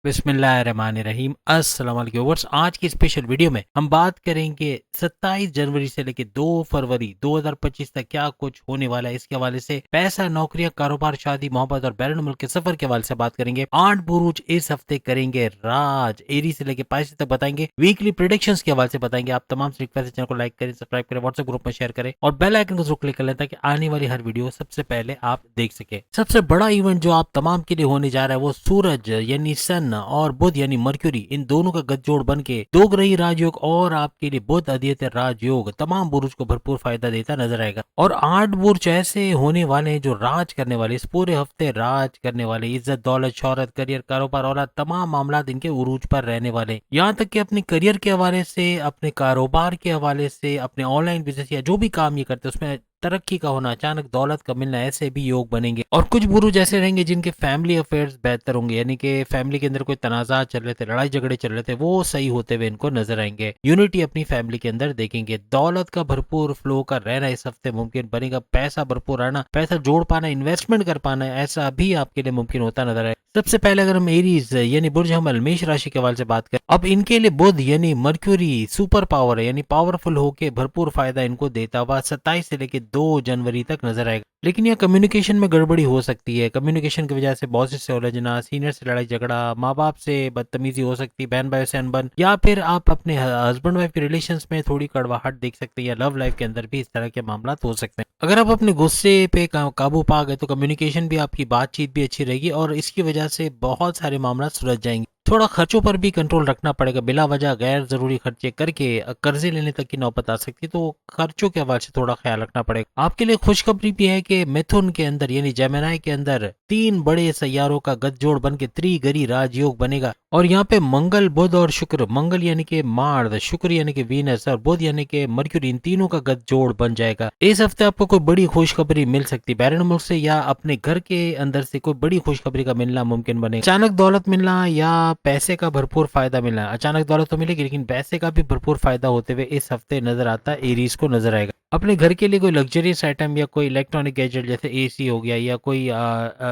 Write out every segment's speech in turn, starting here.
बिस्मिल्लाहिर्रहमानिर्रहीम अस्सलाम वालेकुम व्यूअर्स। आज की स्पेशल वीडियो में हम बात करेंगे 27 जनवरी से लेकर 2 फरवरी 2025 तक क्या कुछ होने वाला है। इसके हवाले से पैसा, नौकरियां, कारोबार, शादी, मोहब्बत और बैरून मुल्क के सफर के हवाले से बात करेंगे। 8 बुरुज इस हफ्ते करेंगे राज। एरी से लेकर पाइस तक बताएंगे। वीकली प्रेडिक्शंस के हवाले से बताएंगे। आप तमाम से रिक्वेस्ट है चैनल को लाइक करें, सब्सक्राइब करें, व्हाट्सएप ग्रुप में शेयर करें और बेल आइकन को जरूर क्लिक कर लें ताकि आने वाली हर वीडियो सबसे पहले आप देख सके। सबसे बड़ा इवेंट जो आप तमाम के लिए होने जा रहा है वो सूरज यानी सन और बुध यानी मर्क्यूरी, इन दोनों का गठजोड़ बन के दो ग्रही राजयोग और आपके लिए बुध आदित्य राजयोग तमाम बुरुज को भरपूर फायदा देता नजर आएगा। और 8 बुरुज ऐसे होने वाले हैं जो राज करने वाले, इस पूरे हफ्ते राज करने वाले। इज्जत, दौलत, शोहरत, करियर, कारोबार और तमाम मामला इनके उरूज पर रहने वाले। यहाँ तक कि अपने करियर के हवाले से, अपने कारोबार के हवाले से, अपने ऑनलाइन बिजनेस या जो भी काम ये करते हैं उसमें तरक्की का होना, अचानक दौलत का मिलना, ऐसे भी योग बनेंगे। और कुछ बुरुज ऐसे रहेंगे जिनके फैमिली अफेयर्स बेहतर होंगे, यानी कि फैमिली के अंदर कोई तनाजा चल रहे थे, लड़ाई झगड़े चल रहे थे, वो सही होते हुए इनको नजर आएंगे। यूनिटी अपनी फैमिली के अंदर देखेंगे। दौलत का भरपूर फ्लो का रहना इस हफ्ते मुमकिन बनेगा। पैसा भरपूर आना, पैसा जोड़ पाना, इन्वेस्टमेंट कर पाना, ऐसा भी आपके लिए मुमकिन होता नजर आए। सबसे पहले अगर हम एरीज यानी बुर्ज हमल मेष राशि के हवाले से बात करें, अब इनके लिए बुध यानी मर्क्यूरी सुपर पावर है, यानी पावरफुल होके भरपूर फायदा इनको देता हुआ 27 से लेकर 2 जनवरी तक नजर आएगा। लेकिन यह कम्युनिकेशन में गड़बड़ी हो सकती है। कम्युनिकेशन की वजह से बॉसेस से उलझना, सीनियर से लड़ाई झगड़ा, माँ बाप से बदतमीजी हो सकती है, बहन भाई से अनबन, या फिर आप अपने हस्बैंड वाइफ के रिलेशंस में थोड़ी कड़वाहट देख सकते हैं, या लव लाइफ के अंदर भी इस तरह के मामला हो सकते हैं। अगर आप अपने गुस्से पे काबू पा गए तो कम्युनिकेशन भी, आपकी बातचीत भी अच्छी रहेगी और इसकी वजह से बहुत सारे मामला सुलझ जाएंगे। थोड़ा खर्चों पर भी कंट्रोल रखना पड़ेगा। बिला वजह गैर जरूरी खर्चे करके कर्जे लेने तक की नौबत आ सकती है, तो खर्चों के हवाले से थोड़ा ख्याल रखना पड़ेगा। आपके लिए खुशखबरी भी है कि मिथुन के अंदर यानी जेमिनी के अंदर 3 बड़े सैयारों का गठजोड़ बन के त्रिगरी राजयोग बनेगा। और यहाँ पे मंगल, बुध और शुक्र, मंगल यानी कि मार्स, शुक्र यानी कि वीनस और बुध यानी कि मर्क्यूरी, इन तीनों का गठजोड़ बन जाएगा। इस हफ्ते आपको कोई बड़ी खुशखबरी मिल सकती है। बैरून मुल्क से या अपने घर के अंदर से कोई बड़ी खुशखबरी का मिलना मुमकिन बने। अचानक दौलत मिलना या पैसे का भरपूर फायदा मिलना। अचानक दौलत तो मिलेगी लेकिन पैसे का भी भरपूर फायदा होते हुए इस हफ्ते नजर आता है एरीज को नजर आएगा। अपने घर के लिए कोई लग्जरियस आइटम या कोई इलेक्ट्रॉनिक गैजेट जैसे एसी हो गया या कोई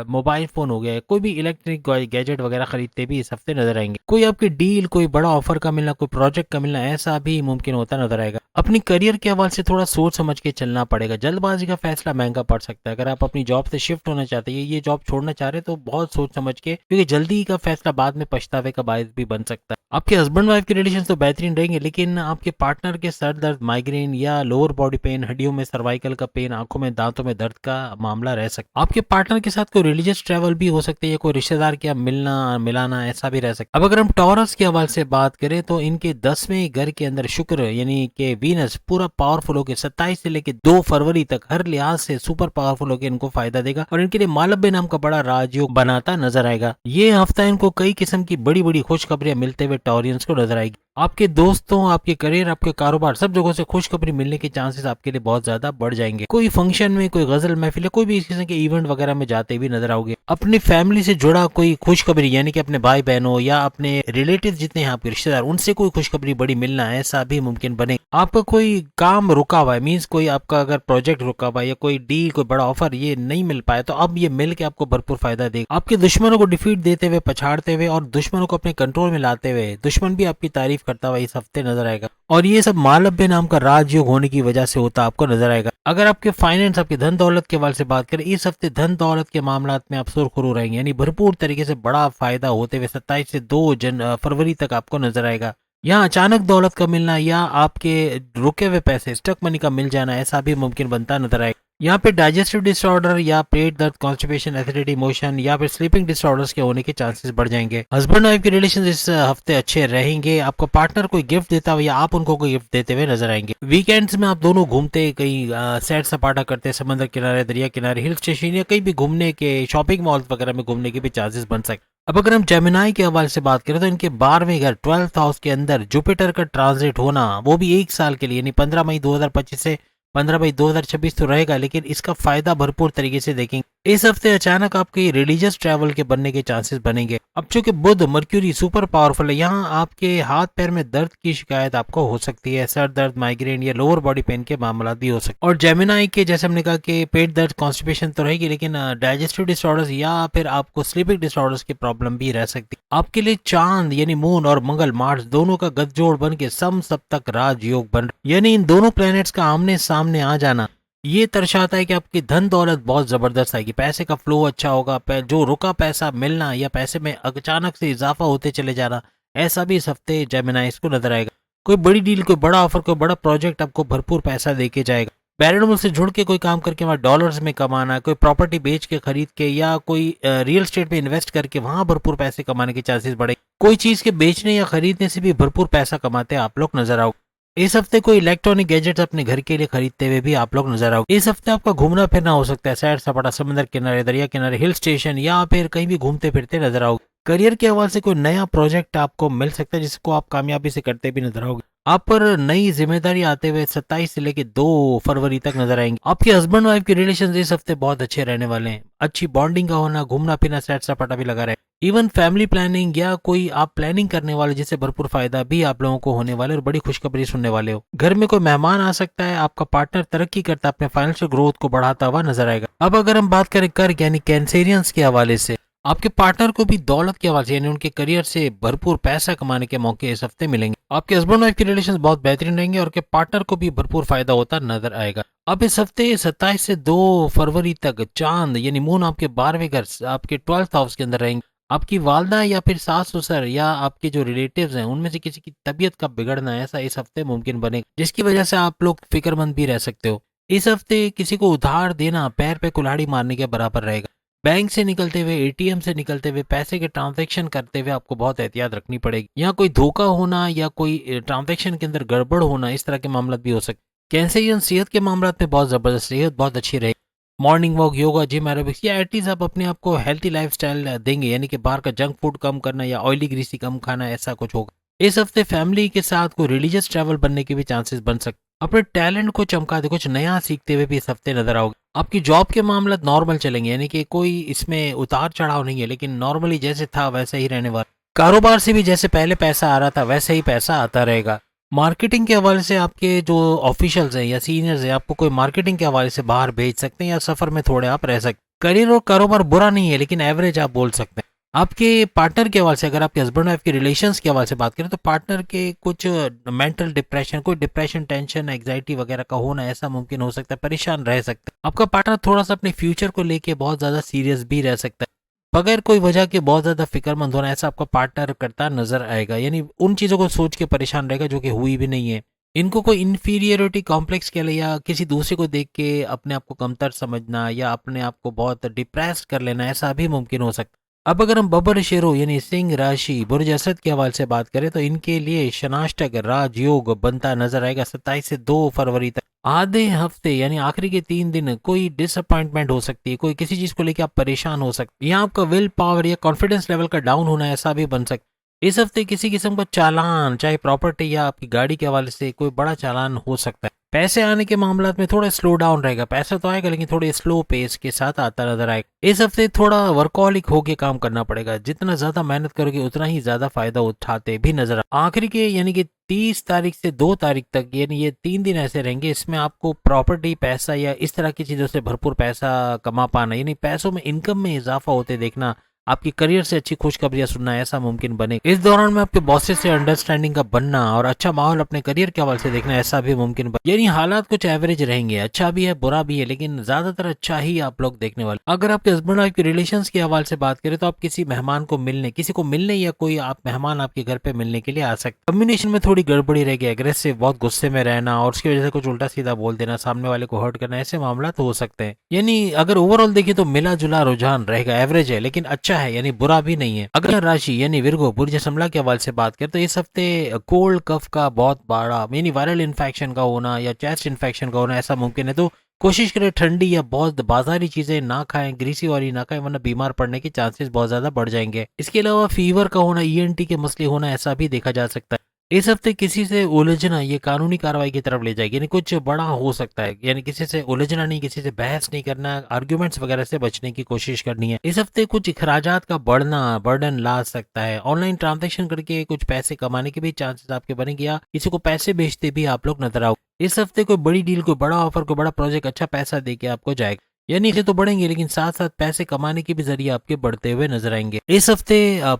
मोबाइल फोन हो गया, कोई भी इलेक्ट्रिक गैजेट वगैरह खरीदते भी इस हफ्ते नजर आएंगे। कोई आपकी डील, कोई बड़ा ऑफर का मिलना, कोई प्रोजेक्ट का मिलना, ऐसा भी मुमकिन होता नजर आएगा। अपनी करियर के हवाले से थोड़ा सोच समझ के चलना पड़ेगा। जल्दबाजी का फैसला महंगा पड़ सकता है। अगर आप अपनी जॉब से शिफ्ट होना चाहते हैं, ये जॉब छोड़ना चाह रहे हैं, तो बहुत सोच समझ के, क्योंकि जल्दी का फैसला बाद में पछतावे का बायस भी बन सकता है। आपके हस्बैंड वाइफ के रिलेशन तो बेहतरीन रहेंगे, लेकिन आपके पार्टनर के सर दर्द, माइग्रेन या लोअर बॉडी पेन, हड्डियों में सर्वाइकल का पेन, आंखों में, दांतों में दर्द का मामला रह सकता है। आपके पार्टनर के साथ कोई रिलीजियस ट्रैवल भी हो सकती है, कोई रिश्तेदार के मिलना मिलाना, ऐसा भी रह सकता है। अब अगर हम टॉरस के हवाले से बात करें तो इनके 10वें घर के अंदर शुक्र यानी कि वीनस पूरा पावरफुल होकर 27 से लेकर 2 फरवरी तक हर लिहाज से सुपर पावरफुल होकर इनको फायदा देगा और इनके लिए मालव्य नाम का बड़ा राजयोग बनाता नजर आएगा। ये हफ्ता इनको कई किस्म की बड़ी बड़ी खुशखबरियां मिलते हुए टॉरियंस को नजर आएगी। आपके दोस्तों, आपके करियर, आपके कारोबार, सब जगहों से खुशखबरी मिलने के चांसेस आपके लिए बहुत ज्यादा बढ़ जाएंगे। कोई फंक्शन में, कोई गजल महफिल, कोई भी इस किस्म के इवेंट वगैरह में जाते भी नजर आओगे। अपनी फैमिली से जुड़ा कोई खुशखबरी यानी कि अपने भाई बहनों या अपने रिलेटिव जितने हैं आपके रिश्तेदार, उनसे कोई खुशखबरी बड़ी मिलना, ऐसा भी मुमकिन बने। आपका कोई काम रुका हुआ है, मीन्स कोई आपका अगर प्रोजेक्ट रुका हुआ है या कोई डील, कोई बड़ा ऑफर ये नहीं मिल पाया, तो अब ये मिल के आपको भरपूर फायदा देगा। आपके दुश्मनों को डिफीट देते हुए, पछाड़ते हुए और दुश्मनों को अपने कंट्रोल में लाते हुए दुश्मन भी आपकी तारीफ करता हुआ इस हफ्ते नजर आएगा। और ये सब मालव्य नाम का राजयोग होने की वजह से होता आपको नजर आएगा। अगर आपके फाइनेंस, आपके धन दौलत के हवाले से बात करें, इस हफ्ते धन दौलत के मामला में आप सुरखुरू रहेंगे, यानी भरपूर तरीके से बड़ा फायदा होते हुए 27 से 2 फरवरी तक आपको नजर आएगा। यहाँ अचानक दौलत का मिलना या आपके रुके हुए पैसे, स्टक मनी का मिल जाना, ऐसा भी मुमकिन बनता नजर आएगा। यहाँ पे डाइजेस्टिव डिसऑर्डर या पेट दर्द, कॉन्स्टिपेशन, एसिडिटी, मोशन या फिर स्लीपिंग डिसऑर्डर्स के होने के चांसेस बढ़ जाएंगे। हस्बैंड वाइफ के रिलेशन इस हफ्ते अच्छे रहेंगे। आपका पार्टनर कोई गिफ्ट देता हुआ या आप उनको कोई गिफ्ट देते हुए नजर आएंगे। वीकेंड्स में आप दोनों घूमते, कहीं सैर सपाटा करते, समंदर किनारे, दरिया किनारे, हिल स्टेशन या कहीं भी घूमने के, शॉपिंग मॉल वगैरह में घूमने के भी चांसेस बन सकते। अब अगर हम जेमिनी के हवाले से बात करें तो इनके 12वें घर 12th हाउस के अंदर जुपिटर का ट्रांजिट होना, वो भी 1 साल के लिए, यानी 15 मई 2025 से 15 मई 2026 तो रहेगा, लेकिन इसका फायदा भरपूर तरीके से देखेंगे। इस हफ्ते अचानक आपके रिलीजियस ट्रैवल के बनने के चांसेस बनेंगे। अब चूंकि बुध मर्क्यूरी सुपर पावरफुल है, यहाँ आपके हाथ पैर में दर्द की शिकायत आपको हो सकती है, सर दर्द, माइग्रेन या लोअर बॉडी पेन के मामला भी हो सकते हैं। और जेमिनाई के जैसे हमने कहा कि पेट दर्द, कॉन्स्टिपेशन तो रहेगी, लेकिन डाइजेस्टिव डिसऑर्डर्स या फिर आपको स्लीपिंग डिसऑर्डर्स की प्रॉब्लम भी रह सकती है। आपके लिए चांद यानी मून और मंगल मार्स दोनों का गठजोड़ बन के सम सप्तक राजयोग बन, यानी इन दोनों प्लैनेट्स का आमने सामने आ जाना ये दर्शाता है कि आपकी धन दौलत बहुत जबरदस्त आएगी, पैसे का फ्लो अच्छा होगा, जो रुका पैसा मिलना या पैसे में अचानक से इजाफा होते चले जाना, ऐसा भी इस हफ्ते जेमिनाइज को नजर आएगा। कोई बड़ी डील, कोई बड़ा ऑफर, कोई बड़ा प्रोजेक्ट आपको भरपूर पैसा देके जाएगा। पैरानॉर्मल से जुड़ के कोई काम करके वहाँ डॉलर्स में कमाना, कोई प्रॉपर्टी बेच के खरीद के या कोई रियल एस्टेट में इन्वेस्ट करके वहां भरपूर पैसे कमाने के चांसेस बढ़े। कोई चीज के बेचने या खरीदने से भी भरपूर पैसा कमाते आप लोग नजर आओगे। इस हफ्ते कोई इलेक्ट्रॉनिक गैजेट्स अपने घर के लिए खरीदते हुए भी आप लोग नजर आओगे। इस हफ्ते आपका घूमना फिरना हो सकता है, सैर सपाटा, समुद्र किनारे, दरिया किनारे, हिल स्टेशन या फिर कहीं भी घूमते फिरते नजर आओगे। करियर के हवाले से कोई नया प्रोजेक्ट आपको मिल सकता है जिसको आप कामयाबी से करते भी नजर आओगे। आप पर नई जिम्मेदारी आते हुए 27 से लेकर 2 फरवरी तक नजर आएंगे। आपके हस्बैंड वाइफ के रिलेशन इस हफ्ते बहुत अच्छे रहने वाले हैं। अच्छी बॉन्डिंग का होना, घूमना फिरना, सैर सपाटा भी लगा रहे। इवन फैमिली प्लानिंग या कोई आप प्लानिंग करने वाले जिससे भरपूर फायदा भी आप लोगों को होने वाले और बड़ी खुशखबरी सुनने वाले हो। घर में कोई मेहमान आ सकता है, आपका पार्टनर तरक्की करता अपने फाइनेंशियल ग्रोथ को बढ़ाता हुआ नजर आएगा। अब अगर हम बात करें कर्क यानी कैंसेरियंस के हवाले से, आपके पार्टनर को भी दौलत के हवाले से यानी उनके करियर से भरपूर पैसा कमाने के मौके इस हफ्ते मिलेंगे। आपके हस्बैंड वाइफ के रिलेशन बहुत बेहतरीन रहेंगे और आपके पार्टनर को भी भरपूर फायदा होता नजर आएगा। अब इस हफ्ते 27 से 2 फरवरी तक चांद यानी मून आपके 12वें घर, आपके 12th हाउस के अंदर रहेंगे। आपकी वालदा या फिर सास ससुर या आपके जो रिलेटिव्स हैं उनमें से किसी की तबीयत का बिगड़ना ऐसा इस हफ्ते मुमकिन बनेगा, जिसकी वजह से आप लोग फिक्रमंद भी रह सकते हो। इस हफ्ते किसी को उधार देना पैर पे कुल्हाड़ी मारने के बराबर रहेगा। बैंक से निकलते हुए, एटीएम से निकलते हुए पैसे के ट्रांजैक्शन करते हुए आपको बहुत एहतियात रखनी पड़ेगी। यहाँ कोई धोखा होना या कोई ट्रांजैक्शन के अंदर गड़बड़ होना, इस तरह के मामला भी हो सकते। कैंसरियन सेहत के मामला में बहुत जबरदस्त, सेहत बहुत अच्छी रहेगी। Morning walk, yoga, gym, aerobics या एटलीस्ट आप अपने आप को हेल्थी लाइफस्टाइल देंगे, यानी कि बाहर का जंक फूड कम करना या ऑयली ग्रीसी कम खाना, ऐसा कुछ होगा। इस हफ्ते फैमिली के साथ कोई रिलीजियस ट्रैवल बनने के भी चांसेस बन सकते। अपने टैलेंट को चमका दे, कुछ नया सीखते हुए भी इस हफ्ते नजर आओगे। आपकी जॉब के मामला नॉर्मल चलेंगे, यानी कि कोई इसमें उतार चढ़ाव नहीं है, लेकिन नॉर्मली जैसे था वैसे ही रहने वाला। कारोबार से भी जैसे पहले पैसा आ रहा था वैसे ही पैसा आता रहेगा। मार्केटिंग के हवाले से आपके जो ऑफिशियल्स हैं या सीनियर्स हैं आपको कोई मार्केटिंग के हवाले से बाहर भेज सकते हैं या सफर में थोड़े आप रह सकते हैं। करियर और कारोबार बुरा नहीं है, लेकिन एवरेज आप बोल सकते हैं। आपके पार्टनर के हवाले से, अगर आपके हस्बैंड वाइफ के रिलेशंस के हवाले से बात करें तो पार्टनर के कुछ मेंटल डिप्रेशन, कोई डिप्रेशन, टेंशन, एग्जाइटी वगैरह का होना ऐसा मुमकिन हो सकता है, परेशान रह सकते हैं। आपका पार्टनर थोड़ा सा अपने फ्यूचर को लेके बहुत ज्यादा सीरियस भी रह सकता है, बगैर कोई वजह के बहुत ज्यादा फिक्रमंद होना ऐसा आपका पार्टनर करता नजर आएगा, यानी उन चीजों को सोच के परेशान रहेगा जो कि हुई भी नहीं है। इनको कोई इंफीरियरिटी कॉम्प्लेक्स के लिए या किसी दूसरे को देख के अपने आप को कमतर समझना या अपने आप को बहुत डिप्रेस्ड कर लेना, ऐसा भी मुमकिन हो सकता है। अब अगर हम बबर शेरो यानी सिंह राशि, बुर्ज असद के हवाले से बात करें तो इनके लिए शनाष्टक राजयोग बनता नजर आएगा 27 से 2 फरवरी तक। आधे हफ्ते यानी आखिरी के 3 दिन कोई डिसअपॉइंटमेंट हो सकती है, कोई किसी चीज को लेकर आप परेशान हो सकते हैं, यहाँ आपका विल पावर या कॉन्फिडेंस लेवल का डाउन होना ऐसा भी बन सकता है। इस हफ्ते किसी किस्म का चालान, चाहे प्रॉपर्टी या आपकी गाड़ी के हवाले से कोई बड़ा चालान हो सकता है। पैसे आने के मामला में थोड़ा स्लो डाउन रहेगा, पैसा तो आएगा लेकिन थोड़े स्लो पेस के साथ आता नजर आएगा। इस हफ्ते थोड़ा वर्कहॉलिक होके काम करना पड़ेगा, जितना ज्यादा मेहनत करोगे उतना ही ज्यादा फायदा उठाते भी नजर आखिरी के यानी कि 30 तारीख से 2 तारीख तक, यानी ये 3 दिन ऐसे रहेंगे, इसमें आपको प्रॉपर्टी, पैसा या इस तरह की चीजों से भरपूर पैसा कमा पाना, यानी पैसों में, इनकम में इजाफा होते देखना, आपकी करियर से अच्छी खुशखबरियां सुनना ऐसा मुमकिन बने। इस दौरान में आपके बॉसेस से अंडरस्टैंडिंग का बनना और अच्छा माहौल अपने करियर के हवाले से देखना ऐसा भी मुमकिन बने। यानी हालात कुछ एवरेज रहेंगे, अच्छा भी है बुरा भी है, लेकिन ज्यादातर अच्छा ही आप लोग देखने वाले। अगर आपके हस्बैंड वाइफ के रिलेशंस के हवाले से बात करें तो आप किसी मेहमान को मिलने, किसी को मिलने या कोई आप मेहमान आपके घर पे मिलने के लिए आ सकते। कम्युनिकेशन में थोड़ी गड़बड़ी रहेगी, एग्रेसिव, बहुत गुस्से में रहना और उसकी वजह से कुछ उल्टा सीधा बोल देना, सामने वाले को हर्ट करना, ऐसे मामला तो हो सकते हैं। यानी अगर ओवरऑल देखिए तो मिला जुला रुझान रहेगा, एवरेज है लेकिन अच्छा है, यानी बुरा भी नहीं है। अगर राशि यानी विर्गो, बुर्ज समला के हवाले से बात करें तो इस हफ्ते कोल्ड कफ का बहुत बड़ा यानी वायरल इन्फेक्शन का होना या चेस्ट इन्फेक्शन का होना ऐसा मुमकिन है, तो कोशिश करें ठंडी या बहुत बाजारी चीजें ना खाएं, ग्रीसी वाली ना खाएं, वरना बीमार पड़ने के चांसेस बहुत ज्यादा बढ़ जाएंगे। इसके अलावा फीवर का होना, ईएनटी के मसले होना ऐसा भी देखा जा सकता है। इस हफ्ते किसी से उलझना ये कानूनी कार्रवाई की तरफ ले जाएगी, यानी कुछ बड़ा हो सकता है, यानी किसी से उलझना नहीं, किसी से बहस नहीं करना, आर्ग्यूमेंट्स वगैरह से बचने की कोशिश करनी है। इस हफ्ते कुछ अखराजात का बढ़ना बर्डन ला सकता है। ऑनलाइन ट्रांजैक्शन करके कुछ पैसे कमाने के भी चांसेस आपके बनेंगे, या किसी को पैसे भेजते भी आप लोग नजर आओ। इस हफ्ते कोई बड़ी डील, कोई बड़ा ऑफर, कोई बड़ा प्रोजेक्ट अच्छा पैसा दे के आपको जाएगा, यानी इसे तो बढ़ेंगे लेकिन साथ साथ पैसे कमाने के भी जरिए आपके बढ़ते हुए नजर आएंगे। इस हफ्ते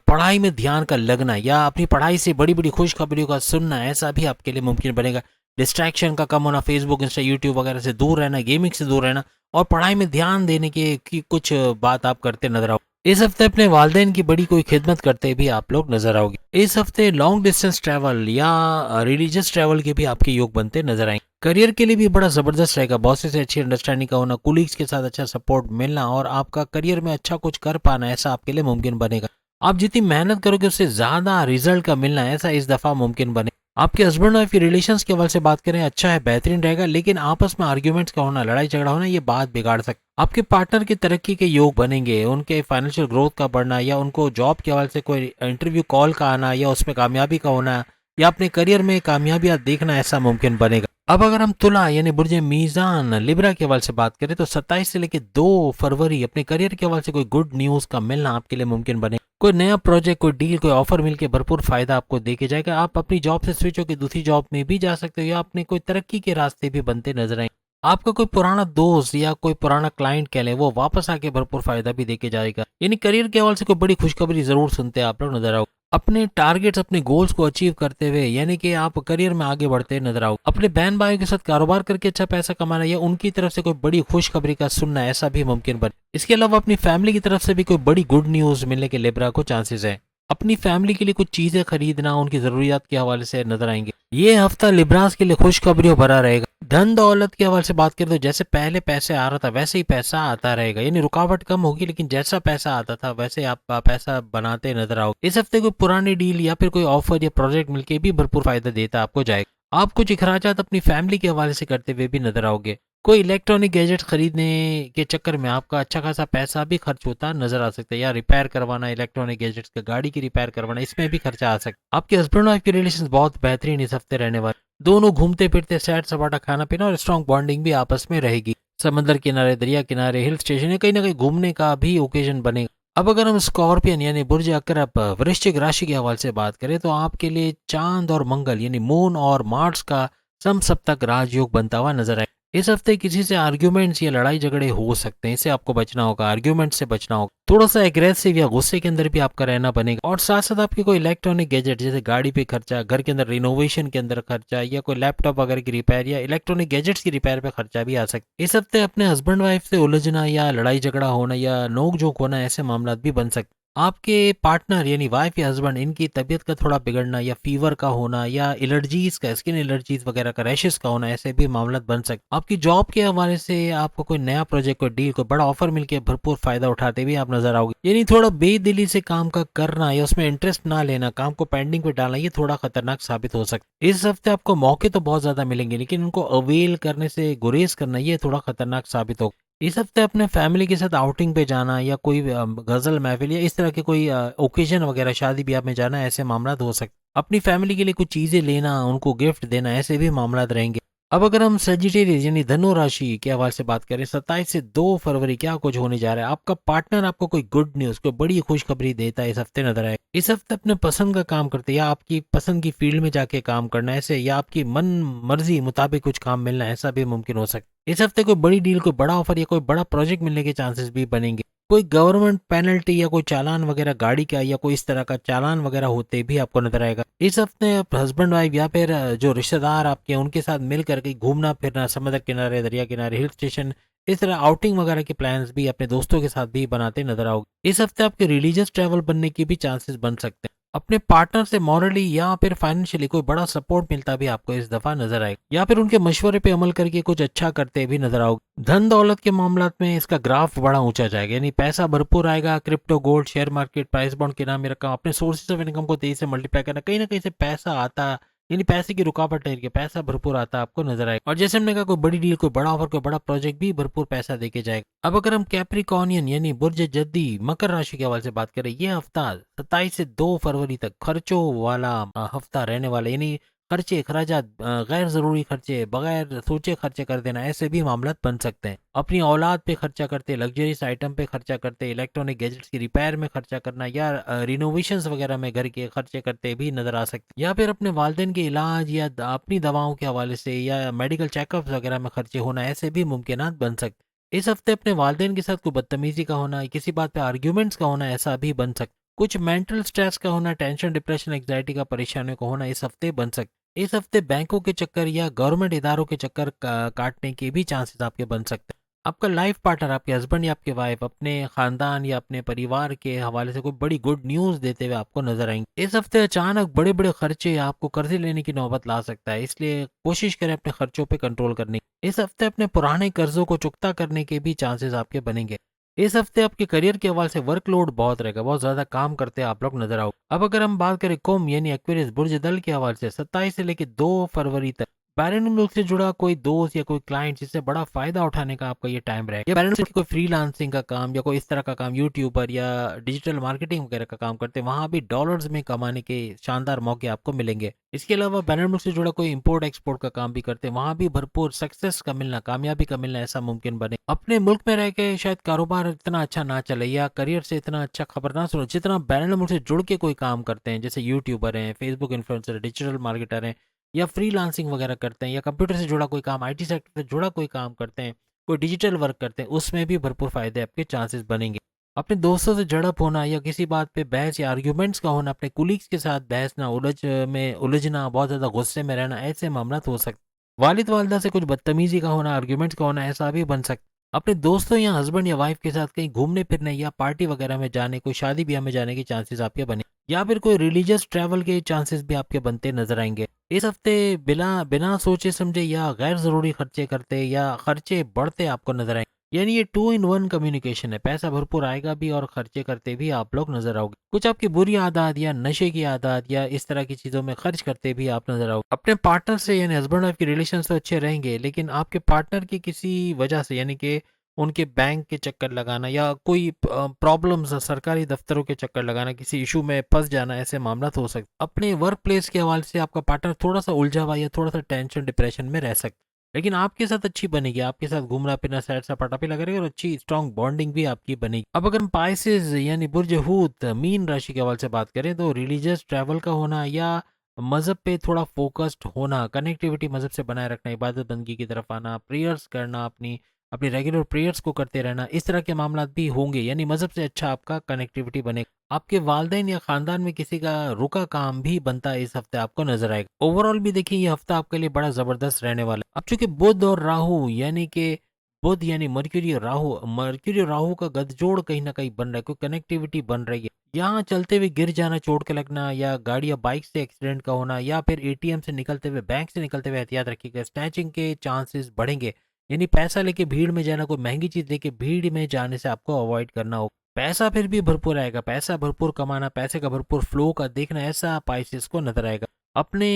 पढ़ाई में ध्यान का लगना या अपनी पढ़ाई से बड़ी बड़ी खुशखबरियों का सुनना, ऐसा भी आपके लिए मुमकिन बनेगा। डिस्ट्रैक्शन का कम होना, फेसबुक, इंस्टा, यूट्यूब वगैरह से दूर रहना, गेमिंग से दूर रहना और पढ़ाई में ध्यान देने की कुछ बात आप करते नजर आओ। इस हफ्ते अपने वालदेन की बड़ी कोई खिदमत करते भी आप लोग नजर आओगे। इस हफ्ते लॉन्ग डिस्टेंस ट्रैवल या रिलीजियस ट्रैवल के भी आपके योग बनते नजर आएंगे। करियर के लिए भी बड़ा जबरदस्त रहेगा। बॉसेस से अच्छी अंडरस्टैंडिंग का होना, कुलीग्स के साथ अच्छा सपोर्ट मिलना और आपका करियर में अच्छा कुछ कर पाना, ऐसा आपके लिए मुमकिन बनेगा। आप जितनी मेहनत करोगे उससे ज्यादा रिजल्ट का मिलना, ऐसा इस दफा मुमकिन बने। आपके हस्बैंड वाइफ के रिलेशंस के हवाले से बात करें, अच्छा है, बेहतरीन रहेगा, लेकिन आपस में आर्ग्यूमेंट्स का होना, लड़ाई झगड़ा होना, ये बात बिगाड़ सकता। आपके पार्टनर की तरक्की के योग बनेंगे, उनके फाइनेंशियल ग्रोथ का बढ़ना या उनको जॉब के हवाले से कोई इंटरव्यू कॉल का आना या उसमें कामयाबी का होना या अपने करियर में कामयाबियां देखना, ऐसा मुमकिन बनेगा। अब अगर हम तुला यानी बुर्ज मीजान लिब्रा के हवाले से बात करें तो 27 से लेकर 2 फरवरी अपने करियर के हवाले से कोई गुड न्यूज का मिलना आपके लिए मुमकिन बने। कोई नया प्रोजेक्ट, कोई डील, कोई ऑफर मिलकर भरपूर फायदा आपको देके जाएगा। आप अपनी जॉब से स्विच होकर दूसरी जॉब में भी जा सकते हो या अपने कोई तरक्की के रास्ते भी बनते नजर आएंगे। आपका कोई पुराना दोस्त या कोई पुराना क्लाइंट कह ले, वो वापस आके भरपूर फायदा भी देके जाएगा। यानी करियर के हवाले से कोई बड़ी खुशखबरी जरूर सुनते हैं आप लोग नजर आओ। अपने टारगेट्स, अपने गोल्स को अचीव करते हुए यानी कि आप करियर में आगे बढ़ते नजर आओ। अपने बहन भाइयों के साथ कारोबार करके अच्छा पैसा कमाना या उनकी तरफ से कोई बड़ी खुशखबरी का सुनना, ऐसा भी मुमकिन बने। इसके अलावा अपनी फैमिली की तरफ से भी कोई बड़ी गुड न्यूज मिलने के लिब्रा को चांसेस है। अपनी फैमिली के लिए कुछ चीजें खरीदना, उनकी जरूरियात के हवाले से नजर आएंगे। ये हफ्ता लिब्रास के लिए खुशखबरियों भरा रहेगा। धन दौलत के हवाले से बात करें तो जैसे पहले पैसे आ रहा था वैसे ही पैसा आता रहेगा, यानी रुकावट कम होगी, लेकिन जैसा पैसा आता था वैसे आप पैसा बनाते नजर आओगे। इस हफ्ते कोई पुरानी डील या फिर कोई ऑफर या प्रोजेक्ट मिलके भी भरपूर फायदा देता आपको जाएगा। आप कुछ अखराजात अपनी फैमिली के हवाले से करते हुए भी नजर आओगे। कोई इलेक्ट्रॉनिक गैजेट खरीदने के चक्कर में आपका अच्छा खासा पैसा भी खर्च होता नजर आ सकता है, या रिपेयर करवाना, इलेक्ट्रॉनिक गैजेट्स का गाड़ी की रिपेयर करवाना, इसमें भी खर्चा आ सकता है। आपके हस्बैंड वाइफ के रिलेशन बहुत बेहतरीन इस हफ्ते रहने वाले। दोनों घूमते फिरते, सैर सपाटा, खाना पीना और स्ट्रॉन्ग बॉन्डिंग भी आपस में रहेगी। समंदर किनारे, दरिया किनारे, हिल स्टेशन या कहीं ना कहीं घूमने का भी ओकेजन बनेगा। अब अगर हम स्कॉर्पियन यानी बुर्ज अकरब वृश्चिक राशि के हवाले से बात करें तो आपके लिए चांद और मंगल यानी मून और मार्स का समसप्तक राजयोग बनता हुआ नजर आए। इस हफ्ते किसी से आर्ग्यूमेंट्स या लड़ाई झगड़े हो सकते हैं, इससे आपको बचना होगा, आर्ग्यूमेंट से बचना होगा। थोड़ा सा एग्रेसिव या गुस्से के अंदर भी आपका रहना बनेगा। और साथ साथ आपके कोई इलेक्ट्रॉनिक गैजेट जैसे गाड़ी पे खर्चा, घर के अंदर रिनोवेशन के अंदर खर्चा या कोई लैपटॉप वगैरह की रिपेयर या इलेक्ट्रॉनिक गैजेट्स की रिपेयर पे खर्चा भी आ सकता है। इस हफ्ते अपने हस्बैंड वाइफ से उलझना या लड़ाई झगड़ा होना या नोक झोंक होना, ऐसे मामला भी बन सकते। आपके पार्टनर यानी वाइफ या हस्बैंड, इनकी तबीयत का थोड़ा बिगड़ना या फीवर का होना या एलर्जीज का, स्किन एलर्जीज वगैरह का, रैशेस का होना, ऐसे भी मामला बन सकते। आपकी जॉब के हवाले से आपको कोई नया प्रोजेक्ट, कोई डील, कोई बड़ा ऑफर मिलके भरपूर फायदा उठाते भी आप नजर आओगे। यानी थोड़ा बेदिली से काम का करना या उसमें इंटरेस्ट ना लेना, काम को पेंडिंग पे डालना, ये थोड़ा खतरनाक साबित हो सकता है। इस हफ्ते आपको मौके तो बहुत ज्यादा मिलेंगे लेकिन उनको अवेल करने से गुरेज करना, ये थोड़ा खतरनाक साबित होगा। इस हफ्ते अपने फैमिली के साथ आउटिंग पे जाना या कोई गजल महफिल या इस तरह के कोई ओकेजन वगैरह, शादी ब्याह में जाना, ऐसे मामला हो सकते। अपनी फैमिली के लिए कुछ चीजें लेना, उनको गिफ्ट देना, ऐसे भी मामला रहेंगे। अब अगर हम सजिटेरियस यानी धनु राशि के हवाले से बात करें, 27 से 2 फरवरी क्या कुछ होने जा रहा है। आपका पार्टनर आपको कोई गुड न्यूज, कोई बड़ी खुशखबरी देता है इस हफ्ते नजर आए। इस हफ्ते अपने पसंद का काम करते या आपकी पसंद की फील्ड में जाके काम करना, ऐसे या आपकी मन मर्जी मुताबिक कुछ काम मिलना, ऐसा भी मुमकिन हो सकता है। इस हफ्ते कोई बड़ी डील, कोई बड़ा ऑफर या कोई बड़ा प्रोजेक्ट मिलने के चांसेस भी बनेंगे। कोई गवर्नमेंट पेनल्टी या कोई चालान वगैरह गाड़ी का या कोई इस तरह का चालान वगैरह होते भी आपको नजर आएगा। इस हफ्ते हस्बैंड वाइफ या फिर जो रिश्तेदार आपके, उनके साथ मिलकर कहीं घूमना फिरना, समुद्र किनारे, दरिया किनारे, हिल स्टेशन, इस तरह आउटिंग वगैरह के प्लान्स भी अपने दोस्तों के साथ भी बनाते नजर आओगे। इस हफ्ते आपके रिलीजियस ट्रैवल बनने की भी चांसेस बन सकते हैं। अपने पार्टनर से मॉरली या फिर फाइनेंशियली कोई बड़ा सपोर्ट मिलता भी आपको इस दफा नजर आएगा, या फिर उनके मशवरे पे अमल करके कुछ अच्छा करते भी नजर आओगे। धन दौलत के मामला में इसका ग्राफ बड़ा ऊंचा जाएगा, यानी पैसा भरपूर आएगा। Crypto, gold, share market, price bond के नाम में रखा, अपने सोर्सेज ऑफ इनकम को तेजी से मल्टीप्लाई करना, कहीं ना कहीं से पैसा आता यानी पैसे की रुकावट है कि पैसा भरपूर आता आपको नजर आएगा। और जैसे हमने कहा, कोई बड़ी डील, कोई बड़ा ऑफर, कोई बड़ा प्रोजेक्ट भी भरपूर पैसा देके जाएगा। अब अगर हम कैप्रिकॉर्नियन यानी बुर्ज जद्दी मकर राशि के हवाले से बात करें, ये हफ्ता 27 से 2 फरवरी तक खर्चों वाला हफ्ता रहने वाला, यानी खर्चे खराजात, गैर जरूरी खर्चे, बगैर सोचे खर्चे कर देना, ऐसे भी मामला बन सकते हैं। अपनी औलाद पे खर्चा करते, लग्जरीज आइटम पे खर्चा करते, इलेक्ट्रॉनिक गैजेट्स की रिपेयर में खर्चा करना, या रिनोवेशंस वगैरह में घर के खर्चे करते भी नजर आ सकते, या फिर अपने वालदेन के इलाज या अपनी दवाओं के हवाले से या मेडिकल चेकअप वगैरह में खर्चे होना, ऐसे भी मुमकिनात बन सकते। इस हफ्ते अपने वालदेन के साथ कोई बदतमीजी का होना, किसी बात पे आर्ग्यूमेंट्स का होना, ऐसा भी बन सकता। कुछ मेंटल स्ट्रेस का होना, टेंशन, डिप्रेशन, एग्जाइटी का परेशानियों का होना इस हफ्ते बन सकता। इस हफ्ते बैंकों के चक्कर या गवर्नमेंट इदारों के चक्कर काटने के भी चांसेस आपके बन सकते हैं। आपका लाइफ पार्टनर, आपके हस्बैंड या आपके वाइफ, अपने खानदान या अपने परिवार के हवाले से कोई बड़ी गुड न्यूज देते हुए आपको नजर आएंगे। इस हफ्ते अचानक बड़े बड़े खर्चे आपको कर्जे लेने की नौबत ला सकता है, इसलिए कोशिश करें अपने खर्चों पे कंट्रोल करने की। इस हफ्ते अपने पुराने कर्जों को चुकता करने के भी चांसेस आपके बनेंगे। इस हफ्ते आपके करियर के हवाले से वर्कलोड बहुत रहेगा, बहुत ज्यादा काम करते आप लोग नजर आओ। अब अगर हम बात करें कुंभ यानी एक्वेरियस बुर्ज दल के हवाले से 27 से लेकर 2 फरवरी तक, बैरन मुल्क से जुड़ा कोई दोस्त या कोई क्लाइंट जिससे बड़ा फायदा उठाने का आपका ये टाइम रहेगा। या बैरन मुल्क कोई फ्रीलांसिंग का काम या कोई इस तरह का काम, यूट्यूबर या डिजिटल मार्केटिंग वगैरह का काम करते हैं, वहां भी डॉलर्स में कमाने के शानदार मौके आपको मिलेंगे। इसके अलावा बैरन मुल्क से जुड़ा कोई इंपोर्ट एक्सपोर्ट का काम भी करते हैं, वहां भी भरपूर सक्सेस का मिलना, कामयाबी का मिलना ऐसा मुमकिन बने। अपने मुल्क में रह के शायद कारोबार इतना अच्छा ना चले या करियर से इतना अच्छा खबर ना सुनो जितना बैरन मुल्क से जुड़ के कोई काम करते हैं, जैसे यूट्यूबर हैं, फेसबुक इन्फ्लुएंसर, डिजिटल मार्केटर हैं, या फ्रीलांसिंग वगैरह करते हैं, या कंप्यूटर से जुड़ा कोई काम, आईटी सेक्टर से जुड़ा कोई काम करते हैं, कोई डिजिटल वर्क करते हैं, उसमें भी भरपूर फायदे आपके चांसेस बनेंगे। अपने दोस्तों से झड़प होना या किसी बात पे बहस या आर्ग्यूमेंट्स का होना, अपने कुलीग्स के साथ बहस ना, उलझना, बहुत ज़्यादा गुस्से में रहना, ऐसे मामला हो सकते। वालिद वालदा से कुछ बदतमीजी का होना, आर्ग्यूमेंट्स का होना, ऐसा भी बन सकता। अपने दोस्तों या हस्बैंड या वाइफ के साथ कहीं घूमने फिरने या पार्टी वगैरह में जाने, कोई शादी ब्याह में जाने के चांसेस आपके बने, या फिर कोई रिलीजियस ट्रैवल के चांसेस भी आपके बनते नजर आएंगे। इस हफ्ते बिना बिना सोचे समझे या गैर जरूरी खर्चे करते या खर्चे बढ़ते आपको नजर आएंगे। यानी ये 2 in 1 कम्युनिकेशन है, पैसा भरपूर आएगा भी और खर्चे करते भी आप लोग नजर आओगे। कुछ आपकी बुरी आदत या नशे की आदत या इस तरह की चीजों में खर्च करते भी आप नजर आओगे। अपने पार्टनर से यानी हस्बैंड वाइफ के रिलेशन तो अच्छे रहेंगे, लेकिन आपके पार्टनर की किसी वजह से यानी कि उनके बैंक के चक्कर लगाना या कोई प्रॉब्लम्स, सरकारी दफ्तरों के चक्कर लगाना, किसी इशू में फंस जाना, ऐसे मामला हो सकते। अपने वर्क प्लेस के हवाले से आपका पार्टनर थोड़ा सा उलझा हुआ या थोड़ा सा टेंशन डिप्रेशन में रह सकता, लेकिन आपके साथ अच्छी बनेगी, आपके साथ घूमना फिरना, सैर सपाटा भी लगा रहेगा और अच्छी स्ट्रॉन्ग बॉन्डिंग भी आपकी बनेगी। अब अगर हम पाइसेस यानी बुर्ज हूत मीन राशि के हवाले से बात करें, तो रिलीजियस ट्रैवल का होना या मजहब पे थोड़ा फोकस्ड होना, कनेक्टिविटी मजहब से बनाए रखना, इबादत बंदगी की तरफ आना, प्रेयर्स करना, अपनी अपनी रेगुलर प्रेयर्स को करते रहना, इस तरह के मामला भी होंगे, यानी मजहब से अच्छा आपका कनेक्टिविटी बनेगा। आपके वालदेन या खानदान में किसी का रुका काम भी बनता है इस हफ्ते आपको नजर आएगा। ओवरऑल भी देखिए, ये हफ्ता आपके लिए बड़ा जबरदस्त रहने वाला है। अब चूंकि बुध और राहु यानी कि बुध यानी मर्क्यूरी और राहु का गठजोड़ कहीं ना कहीं बन रहा है, कोई कनेक्टिविटी बन रही है। यहाँ चलते हुए गिर जाना, चोट के लगना, या गाड़ी या बाइक से एक्सीडेंट का होना, या फिर एटीएम से निकलते हुए, बैंक से निकलते हुए एहतियात रखिएगा, स्नैचिंग के चांसेस बढ़ेंगे। यानी पैसा लेके भीड़ में जाना, कोई महंगी चीज लेके भीड़ में जाने से आपको अवॉइड करना होगा। पैसा फिर भी भरपूर आएगा, पैसा भरपूर कमाना, पैसे का भरपूर फ्लो का देखना, ऐसा पाइसेस को नजर आएगा। अपने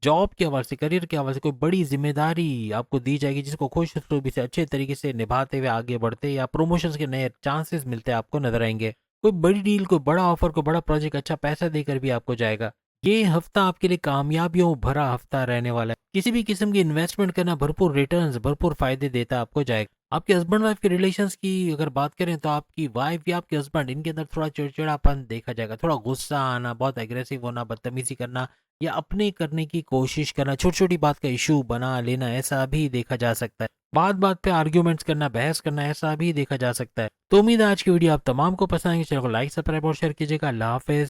जॉब के हवाले से, करियर के हवाले से कोई बड़ी जिम्मेदारी आपको दी जाएगी, जिसको खुश उस्लूबी से अच्छे तरीके से निभाते हुए आगे बढ़ते या प्रमोशंस के नए चांसेस मिलते आपको नजर आएंगे। कोई बड़ी डील, कोई बड़ा ऑफर, कोई बड़ा प्रोजेक्ट अच्छा पैसा देकर भी आपको जाएगा। ये हफ्ता आपके लिए कामयाबियों भरा हफ्ता रहने वाला है। किसी भी किस्म की इन्वेस्टमेंट करना भरपूर रिटर्न्स, भरपूर फायदे देता आपको जाएगा। आपके हस्बैंड वाइफ के रिलेशंस की अगर बात करें, तो आपकी वाइफ या आपके हस्बैंड, इनके अंदर थोड़ा चिड़चिड़ापन देखा जाएगा, थोड़ा गुस्सा आना, बहुत एग्रेसिव होना, बदतमीजी करना या अपने करने की कोशिश करना, छोटी छोटी बात का इशू बना लेना, ऐसा भी देखा जा सकता है। बात बात पे आर्ग्यूमेंट्स करना, बहस करना, ऐसा भी देखा जा सकता है। तो उम्मीद है आज की वीडियो आप तमाम को पसंद आएगी। चैनल को लाइक, सब्सक्राइब और शेयर कीजिएगा। अल्लाह हाफिज।